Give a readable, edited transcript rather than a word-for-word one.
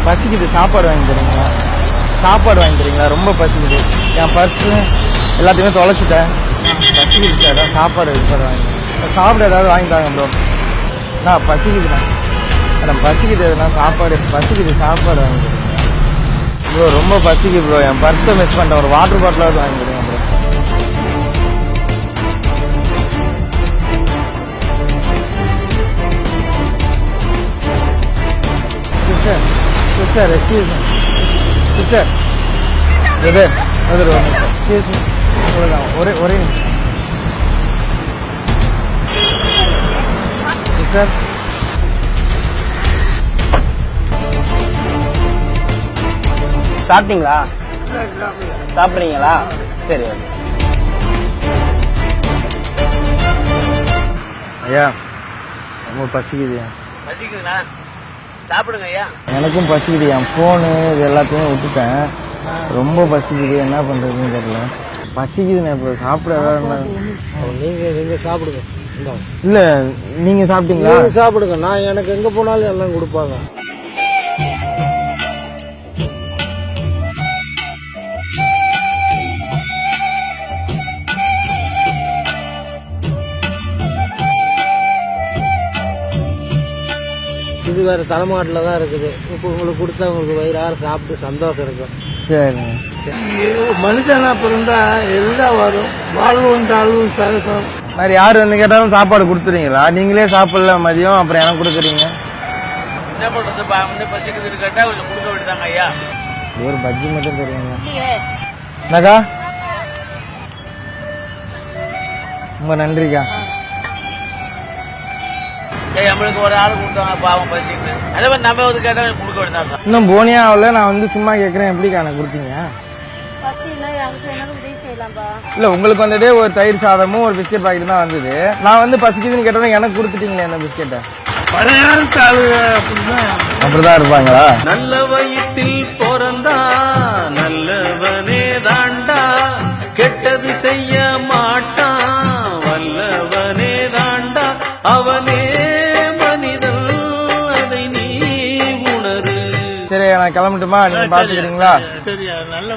பசிக்குது, சாப்பாடு வாங்கி தரீங்களா? சாப்பாடு வாங்கி தரீங்களா? ரொம்ப பசிக்குது. என் பர்ஸு எல்லாத்தையுமே தொலைச்சிட்டேன். பசிக்குது சார், ஏதாவது சாப்பாடு வாங்கி சாப்பிட ஏதாவது வாங்கி தாங்க ப்ரோ. நான் பசிக்குதுண்ணா, மேடம் பசிக்குது, எதுனா சாப்பாடு பசிக்குது, சாப்பாடு வாங்கி தரீங்க ப்ரோ. ரொம்ப பசிக்குது ப்ரோ, என் பர்ஸை மிஸ் பண்ணிட்டேன். ஒரு வாட்டர் பாட்டிலாவது வாங்கி தருங்க bro. Sister sister excuse me sister, excuse me, அவ்வளோதான். ஒரே நிமிஷம் சிஸ்டர். சாப்பிட்டீங்களா? சாப்பிட்றீங்களா? சரி ஓகே. ஐயா ரொம்ப பசிக்குதுயா. பசிக்குதுண்ணா, சாப்பிடுங்க ஐயா. எனக்கும் பசிக்குது, என் ஃபோனு இது எல்லாத்தையும் விட்டுட்டேன். ரொம்ப பசிக்குது, என்ன பண்ணுறதுன்னு தெரியல. பசிக்குதுண்ணே, இப்போ சாப்பிட நீங்கள் சாப்பிடுங்க. இல்லை நீங்கள் சாப்பிட்டீங்களா? சாப்பிடுங்க, நான் எனக்கு எங்கே போனாலும் எல்லாம் கொடுப்பாங்க. இது வேறு தலைமாட்டில் தான் இருக்குது. இப்போ உங்களுக்கு கொடுத்தா உங்களுக்கு வயிறார சாப்பிட்டு சந்தோஷம் இருக்கும். சரிங்க. மனுஷனா பிறந்தா எல்லாம் வரும். வாழ்வும் தாழ்வும் சகசம். மாதிரி யார் வந்து கேட்டாலும் சாப்பாடு கொடுத்துறீங்களா? நீங்களே சாப்பிடல மதியம், அப்புறம் எனக்கு கொடுக்குறீங்க. என்ன பண்ணுறது, பசிக்குதுன்னு கேட்டால் கொஞ்சம் கொடுக்க விட்டுதாங்க ஐயா. ஒரு பஜ்ஜி மட்டும் தெரியுங்க. என்னக்கா? ரொம்ப நன்றிக்கா. நம்மளுக்கு ஒரு ஆள் கொடுத்தாங்க, பாவம் பசிக்குது. அதே மாதிரி நம்ம வந்து கேட்டால் கொடுக்க விட்டுதாங்க. இன்னும் போனியா ஆகல, நான் வந்து சும்மா கேட்குறேன். எப்படிக்கா எனக்கு கொடுத்தீங்க? இல்லை உங்களுக்கு வந்ததே ஒரு தயிர் சாதமும் ஒரு பிஸ்கெட் பாக்கெட் தான் வந்தது. நான் வந்து பசிக்குதுன்னு கேட்டேன், எனக்கு கொடுத்துட்டீங்களே அந்த பிஸ்கெட்டை. அப்படிதான் இருப்பாங்களா? நல்ல வயிற்றில் பிறந்தா நல்லவனே தாண்டா, கெட்டது செய்ய மாட்டான் வல்லவனே தாண்டா, அவனே மனிதன், அதை நீ உணரு. சரி நான் கிளம்பட்டுமா? நீங்க பாத்துக்கிறீங்களா? சரி, நல்ல